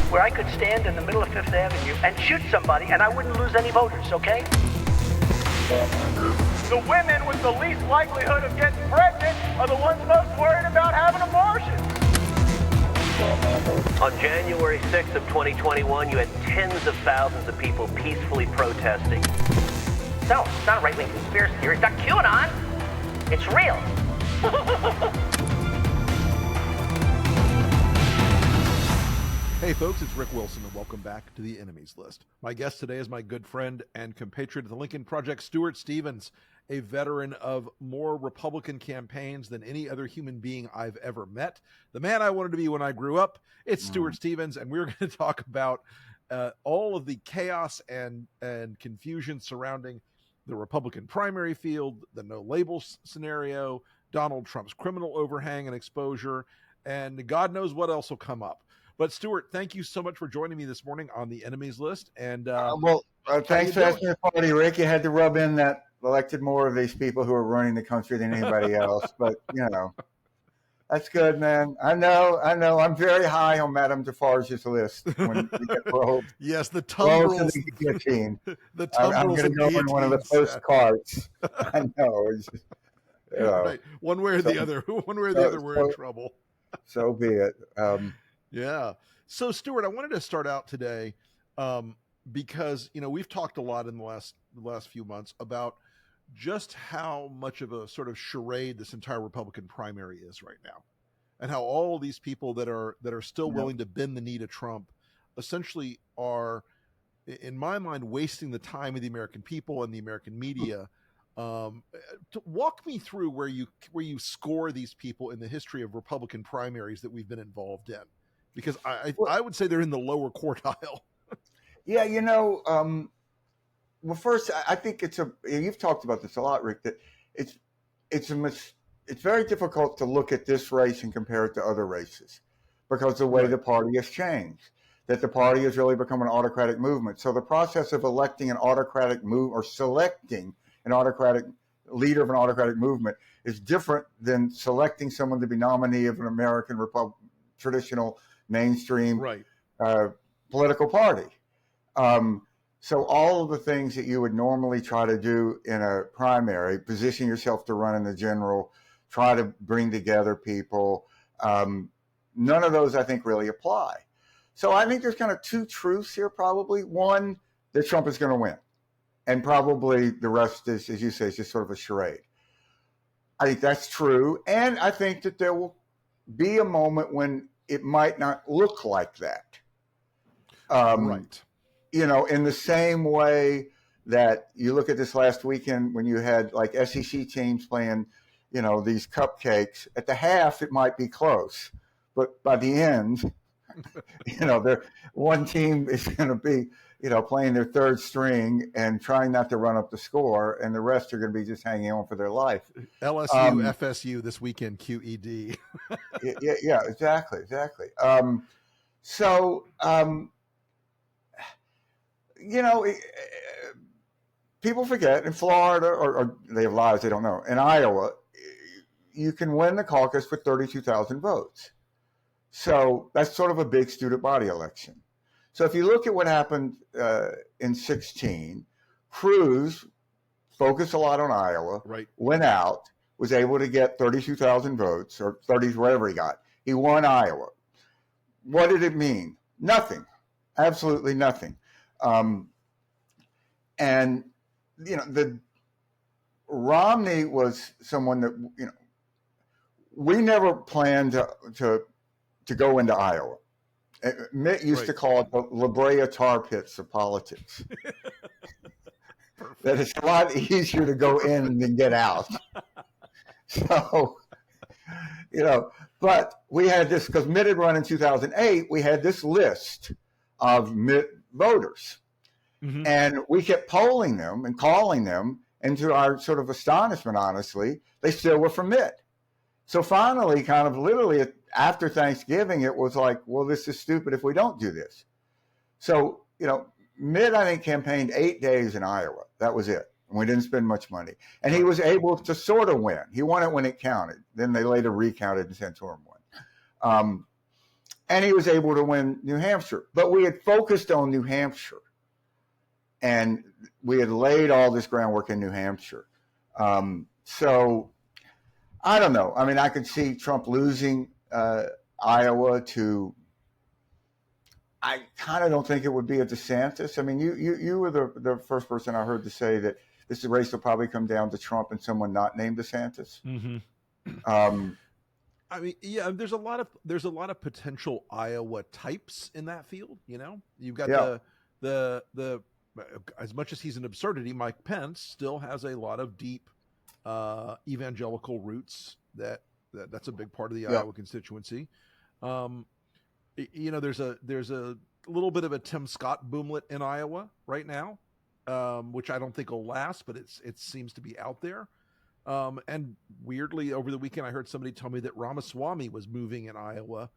Where I could stand in the middle of Fifth Avenue and shoot somebody and I wouldn't lose any voters, okay? The women with the least likelihood of getting pregnant are the ones most worried about having abortions. On January 6th of 2021, you had tens of thousands of people peacefully protesting. No, it's not a right-wing conspiracy theory. It's not QAnon. It's real. Hey folks, it's Rick Wilson and welcome back to the Enemies List. My guest today is my good friend and compatriot of the Lincoln Project, Stuart Stevens, a veteran of more Republican campaigns than any other human being I've ever met. The man I wanted to be when I grew up. It's Stuart Stevens, and we're going to talk about all of the chaos and confusion surrounding the Republican primary field, the no labels scenario, Donald Trump's criminal overhang and exposure, and God knows what else will come up. But Stuart, thank you so much for joining me this morning on the Enemies List. And thanks for asking the party, Rick. You had to rub in that elected more of these people who are running the country than anybody else. But you know, that's good, man. I know. I'm very high on Madame Defarge's list when we get rolled. Yes, the tumbrils. The guillotine. The tumbrils. I'm going to go in one of the first carts. I know. It's just, you know. Right. One way or the other. One way or the other, we're in trouble. So be it. Yeah. So, Stuart, I wanted to start out today because, you know, we've talked a lot in the last few months about just how much of a sort of charade this entire Republican primary is right now, and how all these people that are still willing to bend the knee to Trump essentially are, in my mind, wasting the time of the American people and the American media. To walk me through where you score these people in the history of Republican primaries that we've been involved in. Because I would say they're in the lower quartile. Yeah, you know, well, first, I think you've talked about this a lot, Rick, that it's very difficult to look at this race and compare it to other races because the way the party has changed, that the party has really become an autocratic movement. So the process of electing an autocratic or selecting an autocratic leader of an autocratic movement is different than selecting someone to be nominee of an American traditional mainstream political party. So all of the things that you would normally try to do in a primary, position yourself to run in the general, try to bring together people, none of those I think really apply. So I think there's kind of two truths here probably. One, that Trump is going to win. And probably the rest is, as you say, is just sort of a charade. I think that's true. And I think that there will be a moment when it might not look like that. You know, in the same way that you look at this last weekend when you had like SEC teams playing, you know, these cupcakes. At the half, it might be close. But by the end, you know, one team is going to be, you know, playing their third string and trying not to run up the score, and the rest are going to be just hanging on for their life. LSU, FSU this weekend, QED. yeah, exactly. You know, people forget in Florida, or they have lives they don't know. In Iowa, you can win the caucus with 32,000 votes. So that's sort of a big student body election. So if you look at what happened in 2016, Cruz focused a lot on Iowa, went out, was able to get 32,000 votes, or 30, whatever he got. He won Iowa. What did it mean? Nothing. Absolutely nothing. And, you know, the Romney was someone that, you know, we never planned to go into Iowa. Mitt used to call it the La Brea tar pits of politics. That it's a lot easier to go in than get out. So, you know, but we had this, because Mitt had run in 2008, we had this list of Mitt voters. Mm-hmm. And we kept polling them and calling them, and to our sort of astonishment, honestly, they still were for Mitt. So finally, kind of literally after Thanksgiving, it was like, well, this is stupid if we don't do this. So, you know, Mitt, I think, campaigned 8 days in Iowa. That was it. And we didn't spend much money. And he was able to sort of win. He won it when it counted. Then they later recounted and Santorum won. And he was able to win New Hampshire. But we had focused on New Hampshire. And we had laid all this groundwork in New Hampshire. So I don't know. I mean, I could see Trump losing Iowa to, I kind of don't think it would be a DeSantis. I mean, you were the first person I heard to say that this race will probably come down to Trump and someone not named DeSantis. Mm-hmm. I mean, yeah, there's a lot of potential Iowa types in that field. You know, you've got the as much as he's an absurdity, Mike Pence still has a lot of deep evangelical roots. That's a big part of the Iowa constituency. You know, there's a little bit of a Tim Scott boomlet in Iowa right now, which I don't think will last, but it seems to be out there. And weirdly, over the weekend, I heard somebody tell me that Ramaswamy was moving in Iowa,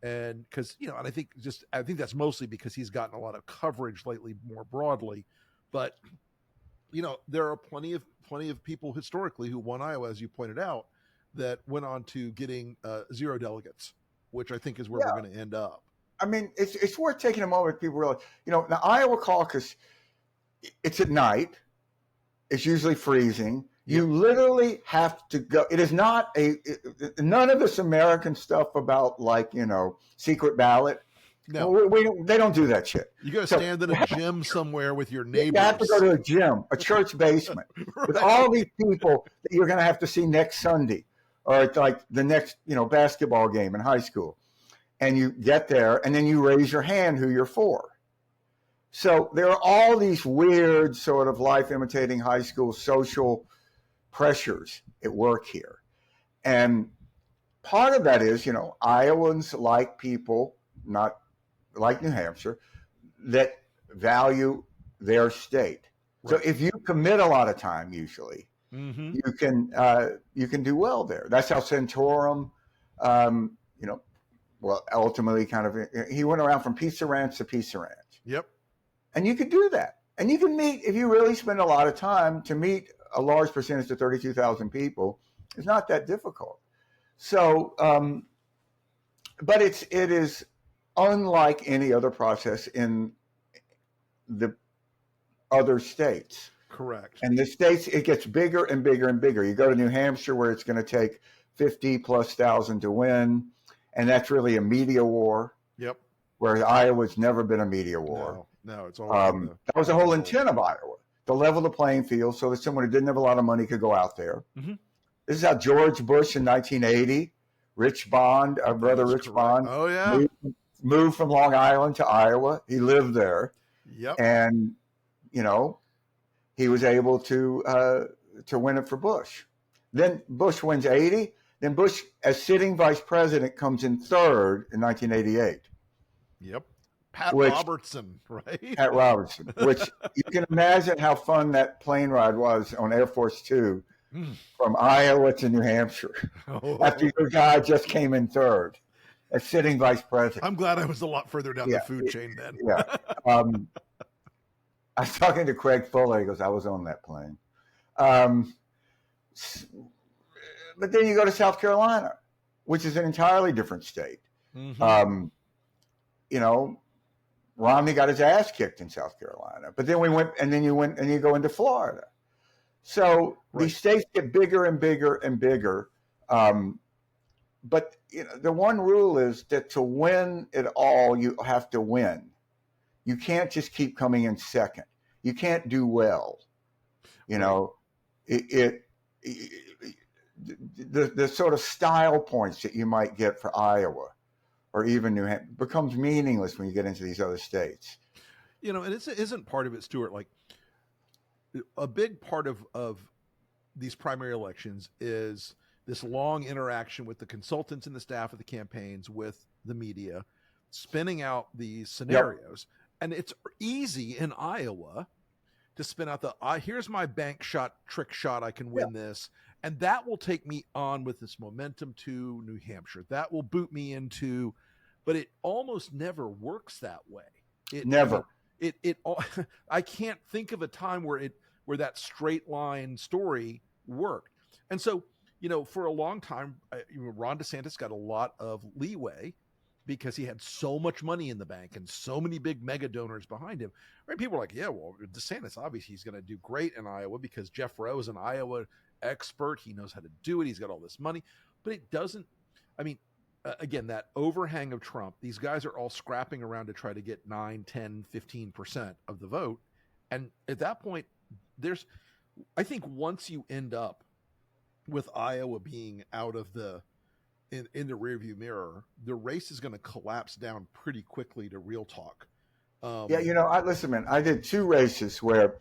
and because and I think that's mostly because he's gotten a lot of coverage lately, more broadly. But there are plenty of people historically who won Iowa, as you pointed out, that went on to getting 0 delegates, which I think is where we're going to end up. I mean, it's worth taking a moment. People realize, the Iowa caucus, it's at night. It's usually freezing. You literally have to go. It is not none of this American stuff about secret ballot. No, they don't do that shit. You got to stand in a gym somewhere with your neighbors. You have to go to a gym, a church basement, with all these people that you're going to have to see next Sunday, or like the next basketball game in high school, and you get there, and then you raise your hand who you're for. So there are all these weird sort of life imitating high school social pressures at work here. And part of that is, Iowans like people, not like New Hampshire, that value their state. Right. So if you commit a lot of time, usually, you can do well there. That's how Santorum, ultimately he went around from Pizza Ranch to Pizza Ranch. Yep. And you could do that. And you can meet, if you really spend a lot of time, to meet a large percentage of 32,000 people is not that difficult. So, but it is unlike any other process in the other states. Correct. And the states, it gets bigger and bigger and bigger. You go to New Hampshire, where it's going to take 50,000+ to win, and that's really a media war. Yep. Whereas Iowa's never been a media war. No, it's all that was the whole intent of Iowa, to level the playing field so that someone who didn't have a lot of money could go out there. Mm-hmm. This is how George Bush in 1980, Rich Bond, our brother Rich Bond, moved from Long Island to Iowa. He lived there. Yep. And, he was able to win it for Bush. Then Bush wins 80. Then Bush, as sitting vice president, comes in third in 1988. Yep. Robertson, right? Pat Robertson, which you can imagine how fun that plane ride was on Air Force Two from Iowa to New Hampshire after your guy just came in third as sitting vice president. I'm glad I was a lot further down the food chain then. Yeah. I was talking to Craig Fuller. He goes, I was on that plane. But then you go to South Carolina, which is an entirely different state. Mm-hmm. Romney got his ass kicked in South Carolina, but then you go into Florida. So these states get bigger and bigger and bigger. But the one rule is that to win it all, you have to win. You can't just keep coming in second. You can't do well. The sort of style points that you might get for Iowa or even New Hampshire becomes meaningless when you get into these other states. And it isn't part of it, Stuart. Like a big part of these primary elections is this long interaction with the consultants and the staff of the campaigns, with the media, spinning out these scenarios. Yep. And it's easy in Iowa to spin out here's my bank shot, trick shot, I can win this. And that will take me on with this momentum to New Hampshire. That will boot me into, but it almost never works that way. Never. I can't think of a time where that straight line story worked. And so, for a long time, Ron DeSantis got a lot of leeway because he had so much money in the bank and so many big mega donors behind him. Right? People were like, yeah, well, DeSantis, obviously he's going to do great in Iowa because Jeff Rowe is an Iowa expert. He knows how to do it. He's got all this money. But it doesn't, I mean, again, that overhang of Trump, these guys are all scrapping around to try to get 9, 10, 15% of the vote. And at that point, I think once you end up with Iowa being out of in the rearview mirror, the race is going to collapse down pretty quickly to real talk. Listen, man, I did 2 races where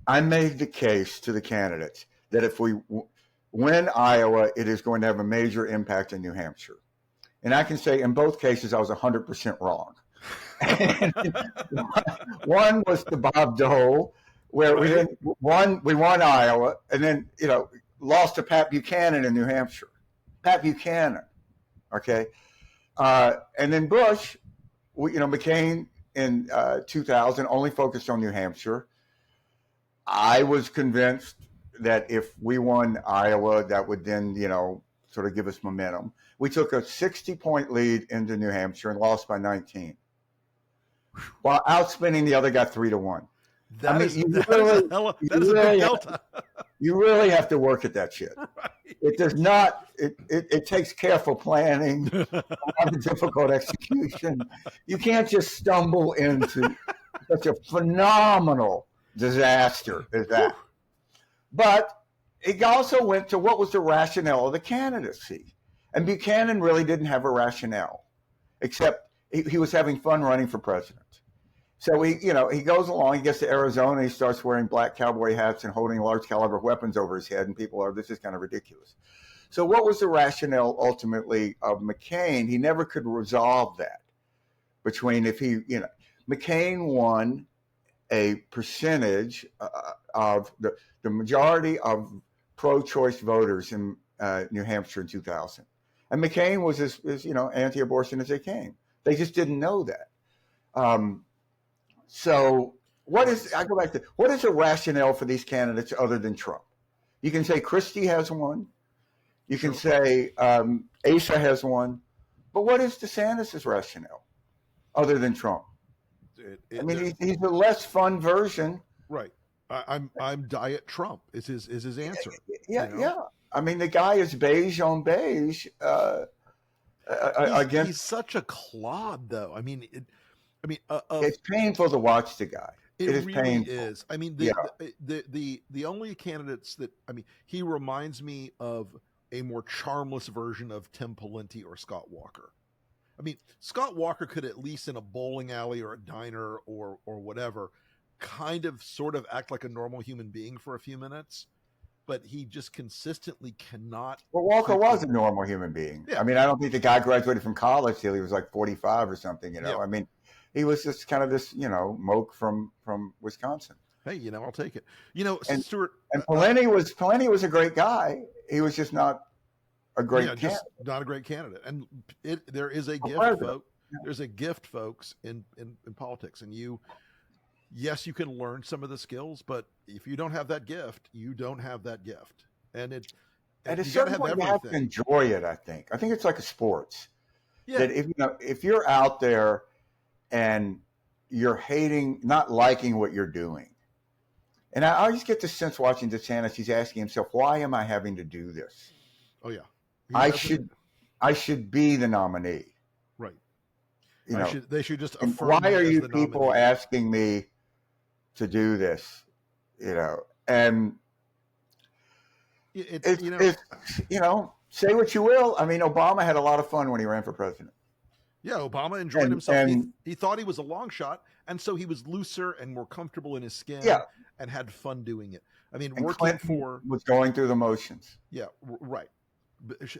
I made the case to the candidates that if we win Iowa, it is going to have a major impact in New Hampshire. And I can say in both cases, I was 100% wrong. One was the Bob Dole, where we won Iowa, and then, lost to Pat Buchanan in New Hampshire. Pat Buchanan, okay? And then Bush, McCain in 2000 only focused on New Hampshire. I was convinced that if we won Iowa, that would then, sort of give us momentum. We took a 60-point lead into New Hampshire and lost by 19, while outspinning the other guy 3-1. That is a big delta. You really have to work at that shit. Right. It does not. It takes careful planning, difficult execution. You can't just stumble into such a phenomenal disaster as that. But it also went to what was the rationale of the candidacy, and Buchanan really didn't have a rationale, except he was having fun running for president. So he goes along, he gets to Arizona, he starts wearing black cowboy hats and holding large caliber weapons over his head, and people are, this is kind of ridiculous. So what was the rationale ultimately of McCain? He never could resolve that between McCain won a percentage of the majority of pro-choice voters in New Hampshire in 2000. And McCain was as anti-abortion as they came. They just didn't know that. So what is the rationale for these candidates other than Trump? You can say Christie has one. You can say Asa has one. But what is DeSantis' rationale other than Trump? He's a less fun version. Right. I'm Diet Trump is his answer. Yeah. I mean, the guy is beige on beige. He's such a clod, though. It's painful to watch the guy. It is really painful. is. The only candidates that he reminds me of a more charmless version of Tim Pawlenty or Scott Walker. Scott Walker could at least in a bowling alley or a diner or whatever, kind of sort of act like a normal human being for a few minutes, but he just consistently cannot. Well, Walker was a normal human being. Yeah. I don't think the guy graduated from college till he was like 45 or something. Yeah. He was just kind of this, moke from Wisconsin. Hey, I'll take it. Stuart and Pawlenty was a great guy. He was just not a great candidate. Just not a great candidate. And there is a gift, folks. Yeah. There's a gift, folks, in politics. And yes, you can learn some of the skills, but if you don't have that gift, you don't have that gift. And at a certain point, you have to enjoy it. I think it's like a sports. Yeah. That if you're out there and you're not liking what you're doing, and I always get the sense watching DeSantis, he's asking himself, why am I having to do this? Oh yeah. I should be the nominee. Right. They should just affirm. Why are you people nominee? Asking me to do this? And say what you will. Obama had a lot of fun when he ran for president. Yeah, Obama enjoyed himself. He thought he was a long shot, and so he was looser and more comfortable in his skin. Yeah. And had fun doing it. Clinton was going through the motions. Yeah, right.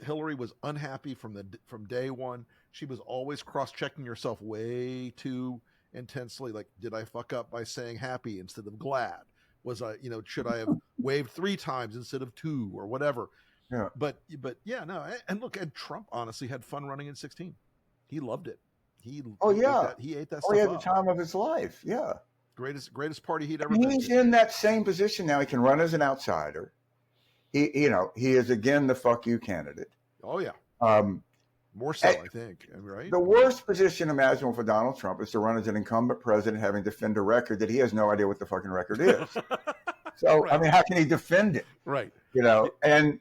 Hillary was unhappy from day one. She was always cross-checking herself way too intensely. Like, did I fuck up by saying happy instead of glad? Was I, should I have waved 3 times instead of 2 or whatever? Yeah. But yeah, no. And look, and Trump honestly had fun running in 2016. He loved it. He ate that stuff he had up. the time of his life. Yeah. Greatest party he'd ever been to. He's in that same position now. He can run as an outsider. He is again the fuck you candidate. Oh yeah. More so, I think. Right? The worst position imaginable for Donald Trump is to run as an incumbent president having to defend a record that he has no idea what the fucking record is. So, Right. I mean, how can he defend it? Right. And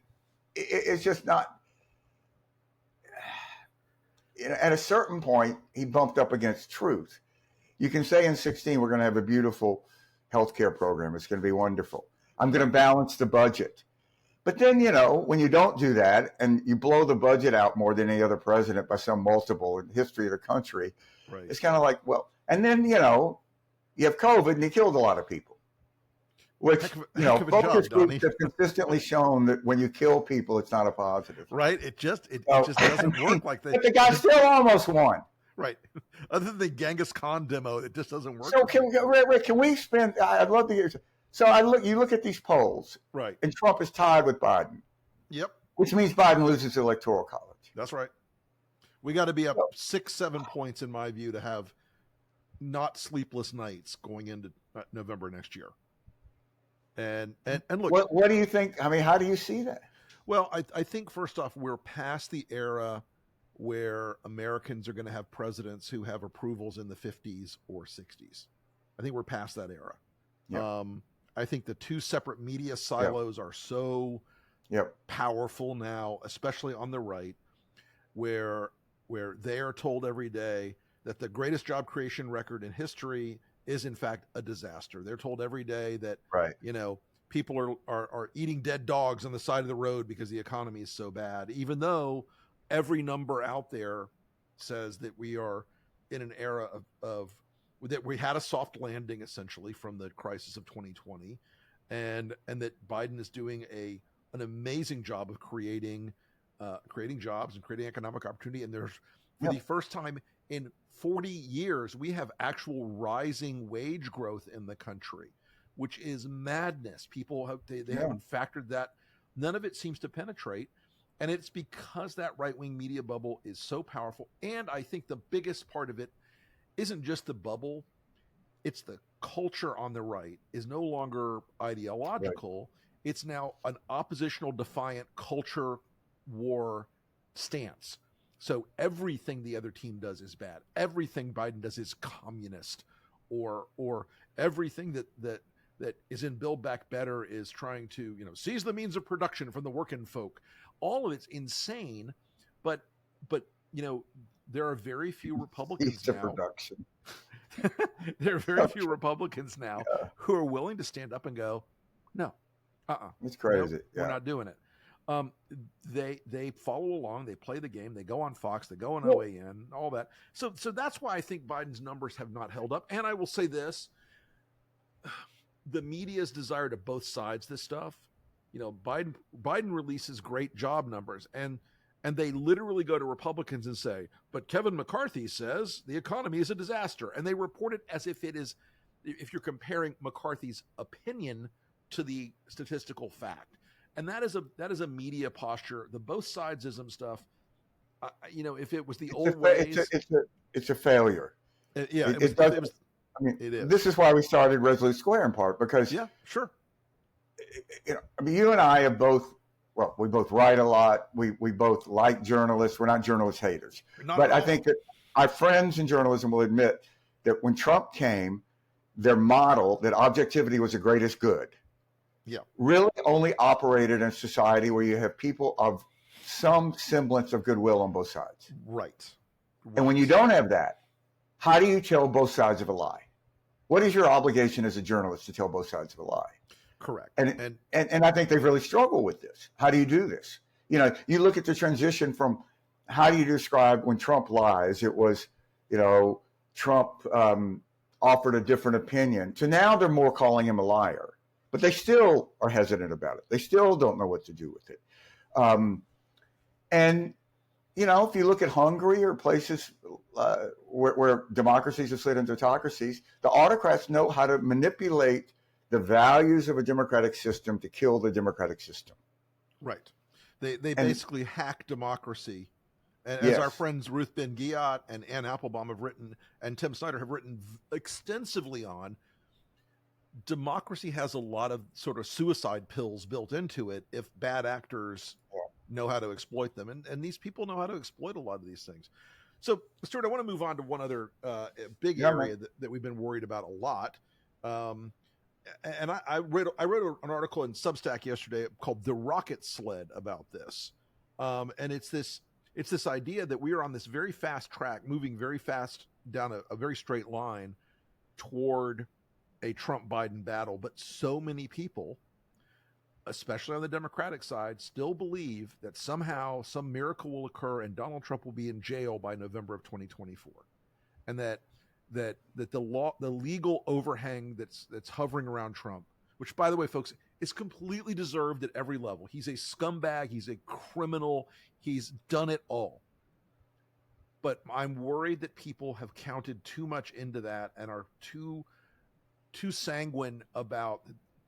it's just not. At a certain point, he bumped up against truth. You can say in 2016, we're going to have a beautiful healthcare program. It's going to be wonderful. I'm going to balance the budget. But then, when you don't do that and you blow the budget out more than any other president by some multiple in the history of the country, Right. It's kind of like, well, and then, you have COVID and he killed a lot of people. Which, focus groups have consistently shown that when you kill people, it's not a positive. Right. It just doesn't work like that. But the guy still almost won. Right. Other than the Genghis Khan demo, it just doesn't work. So can we spend, I'd love to hear, you look at these polls. Right. And Trump is tied with Biden. Yep. Which means Biden loses the Electoral College. That's right. We got to be up 6-7 points, in my view, to have not sleepless nights going into November next year. And look, what do you think? I mean, how do you see that? Well, I think first off, we're past the era where Americans are going to have presidents who have approvals in the 50s or 60s. I think we're past that era. Yeah. I think the two separate media silos are so powerful now, especially on the right, where they are told every day that the greatest job creation record in history is in fact a disaster. They're told every day that people are eating dead dogs on the side of the road because the economy is so bad, even though every number out there says that we are in an era of that we had a soft landing essentially from the crisis of 2020, and that Biden is doing an amazing job of creating jobs and creating economic opportunity. And there's for the first time in 40 years, we have actual rising wage growth in the country, which is madness. People haven't factored that. None of it seems to penetrate. And it's because that right-wing media bubble is so powerful. And I think the biggest part of it isn't just the bubble. It's the culture on the right is no longer ideological. Right. It's now an oppositional, defiant culture war stance. So everything the other team does is bad. Everything Biden does is communist, or everything that is in Build Back Better is trying to seize the means of production from the working folk. All of it's insane, but there are very few Republicans now. Production. There are very few Republicans now who are willing to stand up and go, no, it's crazy. Nope, we're not doing it. They follow along, they play the game, they go on Fox, they go on OAN, all that. So that's why I think Biden's numbers have not held up. And I will say this, the media's desire to both sides this stuff, Biden releases great job numbers and they literally go to Republicans and say, but Kevin McCarthy says the economy is a disaster. And they report it as if it is, if you're comparing McCarthy's opinion to the statistical fact. And that is a media posture. The both sidesism stuff, if it was the old ways, it's a failure. It is. This is why we started Resolute Square in part because sure. You and I have both. Well, we both write a lot. We both like journalists. We're not journalist haters, but I think that our friends in journalism will admit that when Trump came, their model that objectivity was the greatest good. Really only operated in a society where you have people of some semblance of goodwill on both sides. Right. And when you don't have that, how do you tell both sides of a lie? What is your obligation as a journalist to tell both sides of a lie? Correct. And I think they've really struggled with this. How do you do this? You look at the transition from how do you describe when Trump lies? It was, Trump offered a different opinion. To now they're more calling him a liar. But they still are hesitant about it. They still don't know what to do with it. If you look at Hungary or places where democracies have slid into autocracies, the autocrats know how to manipulate the values of a democratic system to kill the democratic system. Right. They basically hack democracy. And as our friends Ruth Ben-Ghiat and Ann Applebaum have written, and Tim Snyder have written extensively on, democracy has a lot of sort of suicide pills built into it if bad actors know how to exploit them. And these people know how to exploit a lot of these things. So, Stuart, I want to move on to one other big area that we've been worried about a lot. And I wrote an article in Substack yesterday called "The Rocket Sled" about this, and it's this idea that we are on this very fast track, moving very fast down a very straight line toward a Trump-Biden battle, but so many people, especially on the Democratic side, still believe that somehow some miracle will occur and Donald Trump will be in jail by November of 2024, and that the legal overhang that's hovering around Trump, which, by the way, folks, is completely deserved at every level. He's a scumbag. He's a criminal. He's done it all. But I'm worried that people have counted too much into that and are too sanguine about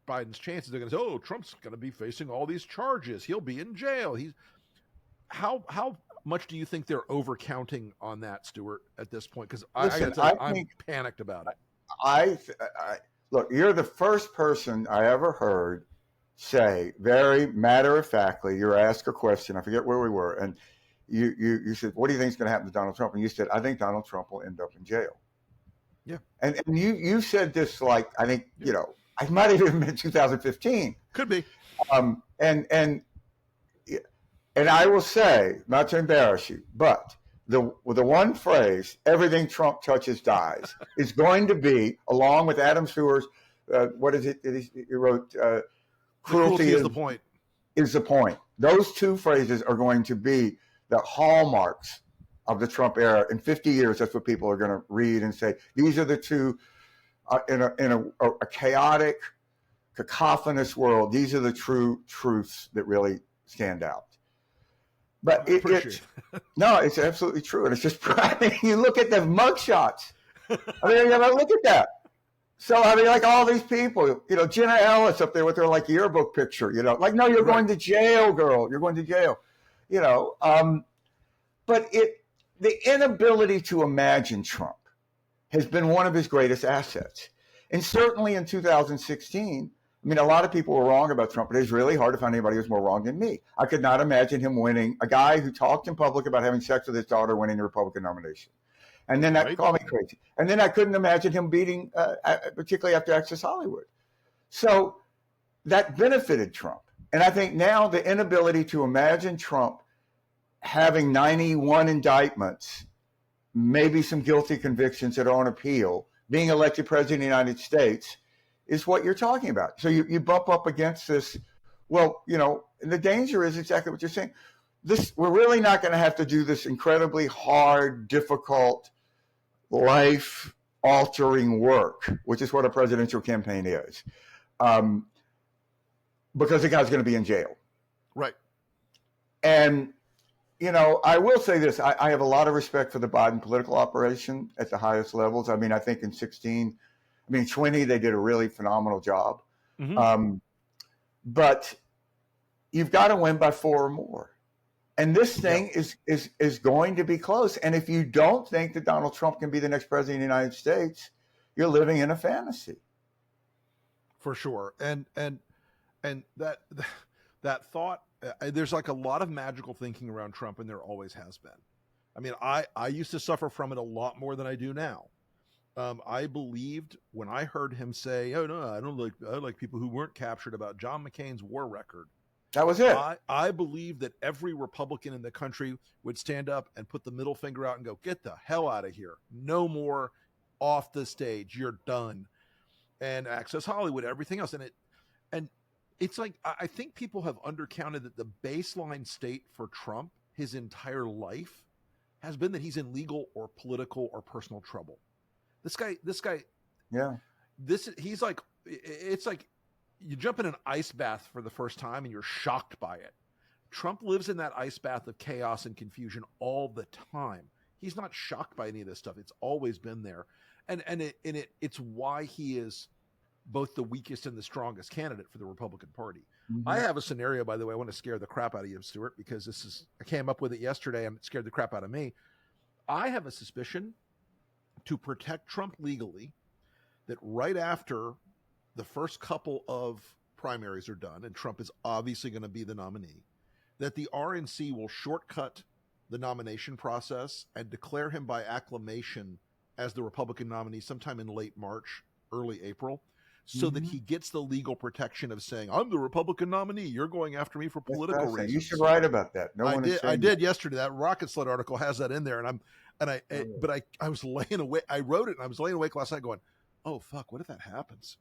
Biden's chances. They're going to say, "Oh, Trump's going to be facing all these charges. He'll be in jail." How much do you think they're overcounting on that, Stuart, at this point? Because I'm panicked about it. I look, you're the first person I ever heard say very matter-of-factly, you're asked a question, I forget where we were, and you said, "What do you think is going to happen to Donald Trump?" And you said, "I think Donald Trump will end up in jail." Yeah. And you said this, like, I think, I might have even been 2015. Could be. And I will say, not to embarrass you, but the one phrase, "everything Trump touches dies," is going to be, along with Adam Stewart's, what is it? He wrote, "Cruelty is the point." Is the point. Those two phrases are going to be the hallmarks of the Trump era. In 50 years, that's what people are going to read and say. These are the two, in a chaotic, cacophonous world, these are the true truths that really stand out. But it's absolutely true. And it's just, you look at the mugshots. I mean, look at that. So, I mean, like all these people, Jenna Ellis up there with her like yearbook picture, like, no, you're going to jail, girl. You're going to jail, but the inability to imagine Trump has been one of his greatest assets. And certainly in 2016, I mean, a lot of people were wrong about Trump, but it's really hard to find anybody who's more wrong than me. I could not imagine him winning, a guy who talked in public about having sex with his daughter winning the Republican nomination. And then that called me crazy. And then I couldn't imagine him beating, particularly after Access Hollywood. So that benefited Trump. And I think now the inability to imagine Trump having 91 indictments, maybe some guilty convictions that are on appeal, being elected president of the United States, is what you're talking about. So you bump up against this. Well, and the danger is exactly what you're saying. We're really not going to have to do this incredibly hard, difficult, life-altering work, which is what a presidential campaign is, because the guy's going to be in jail. Right. And, I will say this. I have a lot of respect for the Biden political operation at the highest levels. I mean, I think in 20, they did a really phenomenal job. Mm-hmm. But you've got to win by 4 or more. And this thing is going to be close. And if you don't think that Donald Trump can be the next president of the United States, you're living in a fantasy. For sure. And that thought, there's like a lot of magical thinking around Trump, and there always has been. I mean, I used to suffer from it a lot more than I do now. I believed when I heard him say, "Oh no, I like people who weren't captured," about John McCain's war record. That was it. I believed that every Republican in the country would stand up and put the middle finger out and go, "Get the hell out of here. No more, off the stage. You're done." And Access Hollywood, everything else. And it's like, I think people have undercounted that the baseline state for Trump his entire life has been that he's in legal or political or personal trouble. This guy, yeah. He's like, it's like you jump in an ice bath for the first time and you're shocked by it. Trump lives in that ice bath of chaos and confusion all the time. He's not shocked by any of this stuff. It's always been there. And it's why he is both the weakest and the strongest candidate for the Republican Party. Mm-hmm. I have a scenario, by the way, I want to scare the crap out of you, Stuart, because I came up with it yesterday and it scared the crap out of me. I have a suspicion, to protect Trump legally, that right after the first couple of primaries are done, and Trump is obviously going to be the nominee, that the RNC will shortcut the nomination process and declare him by acclamation as the Republican nominee sometime in late March, early April, so that he gets the legal protection of saying, I'm the Republican nominee. You're going after me for political reasons. You should write about that. I did yesterday. That Rocket Sled article has that in there, but I was laying awake. I wrote it, and I was laying awake last night going, oh fuck, what if that happens?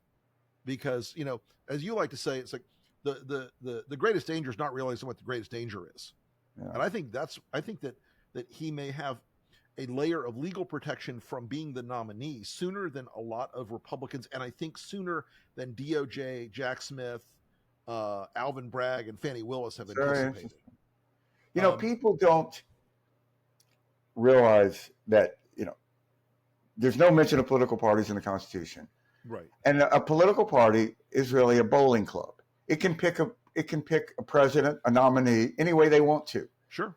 Because, you know, as you like to say, it's like the greatest danger is not realizing what the greatest danger is. Yeah. And I think that he may have a layer of legal protection from being the nominee sooner than a lot of Republicans, and I think sooner than DOJ, Jack Smith, Alvin Bragg, and Fani Willis have anticipated. You know, people don't realize that, you know, there's no mention of political parties in the Constitution. Right. And a political party is really a bowling club. It can pick a president, a nominee, any way they want to. Sure.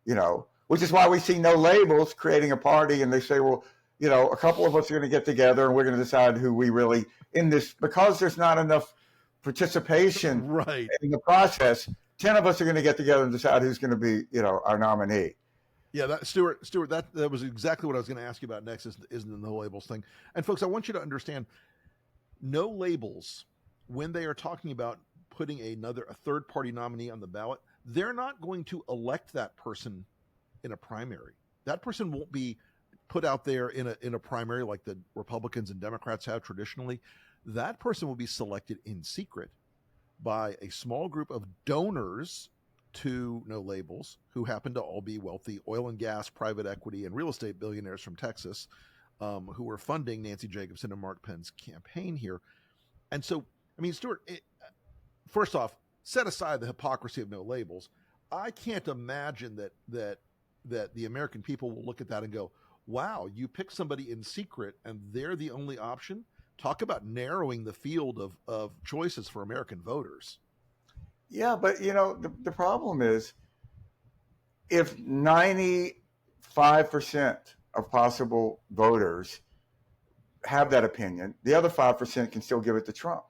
You know, which is why we see No Labels creating a party, and they say, well, you know, a couple of us are going to get together and we're going to decide who we really in this, because there's not enough participation right in the process. 10 of us are going to get together and decide who's going to be, you know, our nominee. Yeah, that Stuart, that was exactly what I was going to ask you about next. Is the No Labels thing? And folks, I want you to understand, No Labels, when they are talking about putting a third party nominee on the ballot, they're not going to elect that person in a primary. That person won't be put out there in a primary like the Republicans and Democrats have traditionally. That person will be selected in secret by a small group of donors to No Labels, who happen to all be wealthy oil and gas, private equity, and real estate billionaires from Texas, who are funding Nancy Jacobson and Mark Penn's campaign here. And so, I mean, Stuart, first off, set aside the hypocrisy of No Labels. I can't imagine that the American people will look at that and go, wow, you pick somebody in secret and they're the only option? Talk about narrowing the field of choices for American voters. Yeah, but, you know, the problem is if 95% of possible voters have that opinion, the other 5% can still give it to Trump.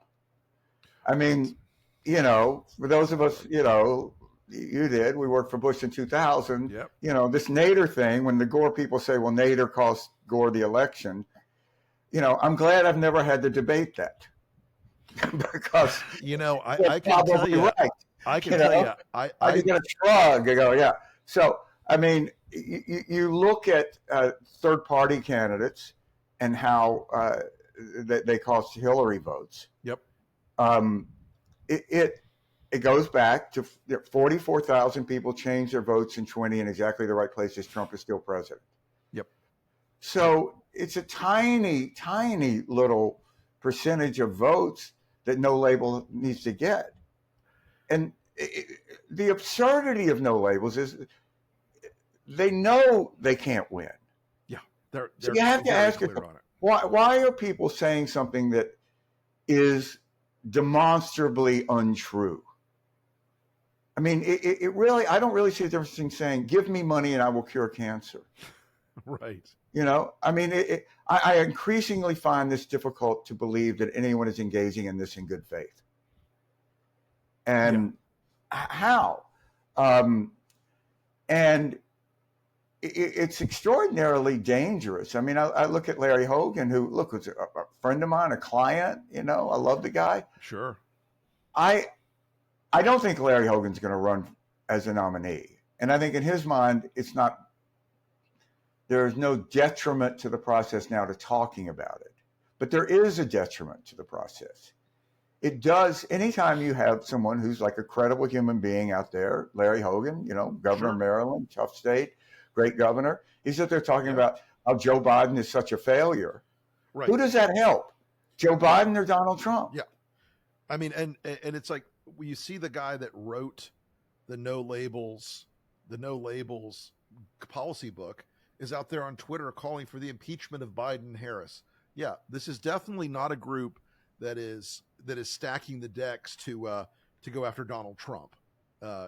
I mean, you know, for those of us, you know, you did, we worked for Bush in 2000. Yep. You know, this Nader thing, when the Gore people say, well, Nader cost Gore the election, you know, I'm glad I've never had to debate that. Because, you know, I can tell you, right. I can tell you, I can get a shrug. I go, yeah. So, I mean, you look at third-party candidates and how they cost Hillary votes. Yep. It goes back to 44,000 people changed their votes in 20 in exactly the right places. Trump is still president. Yep. So it's a tiny, tiny little percentage of votes that No Label needs to get. And the absurdity of No Labels is they know they can't win. Yeah. They're so you have to ask yourself, why are people saying something that is demonstrably untrue? I mean, it really, I don't really see the difference in saying, give me money and I will cure cancer. Right. You know, I mean, I increasingly find this difficult to believe that anyone is engaging in this in good faith. And how? And it's extraordinarily dangerous. I mean, I look at Larry Hogan, who, look, was a friend of mine, a client, you know, I love the guy. Sure. I don't think Larry Hogan's going to run as a nominee. And I think in his mind, there's no detriment to the process now to talking about it. But there is a detriment to the process. It does, anytime you have someone who's like a credible human being out there, Larry Hogan, you know, governor of Maryland, tough state, great governor. He's out there talking about how Joe Biden is such a failure. Right. Who does that help? Joe Biden or Donald Trump? Yeah. I mean, and it's like, when you see the guy that wrote the No Labels policy book is out there on Twitter calling for the impeachment of Biden and Harris. Yeah, this is definitely not a group that is stacking the decks to go after Donald Trump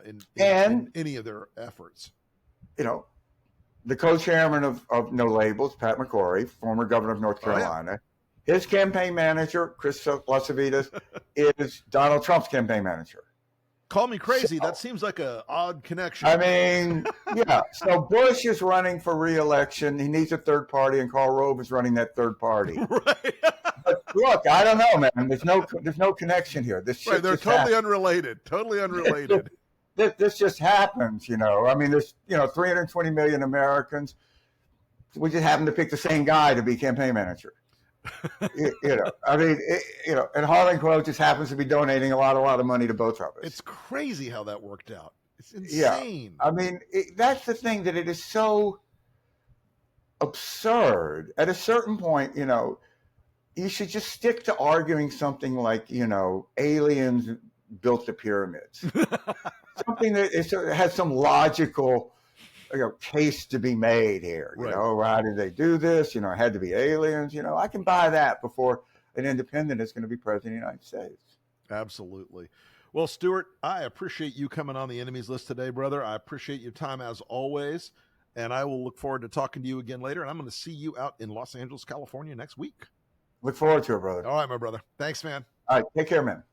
in any of their efforts. You know, the co-chairman of No Labels, Pat McCrory, former governor of North Carolina, his campaign manager, Chris Lasavitas, is Donald Trump's campaign manager. Call me crazy. So- That seems like a odd connection. I mean, yeah. So Bush is running for re-election. He needs a third party, and Karl Rove is running that third party. Right. But look, I don't know, man. There's no connection here. This shit Right. They're just totally happens. unrelated. Totally unrelated. This just happens, you know. I mean, there's 320 million Americans. We just happen to pick the same guy to be campaign manager. I mean, and Harlan Crow just happens to be donating a lot of money to both of us. It's crazy how that worked out. It's insane. I mean, that's the thing, that it is so absurd. At a certain point, you should just stick to arguing something like, aliens built the pyramids. Something that has some logical case to be made here. Right. How did they do this? It had to be aliens. I can buy that before an independent is going to be president of the United States. Absolutely. Well, Stuart, I appreciate you coming on the enemies list today, brother. I appreciate your time as always. And I will look forward to talking to you again later. And I'm going to see you out in Los Angeles, California next week. Look forward to it, brother. All right, my brother. Thanks, man. All right. Take care, man.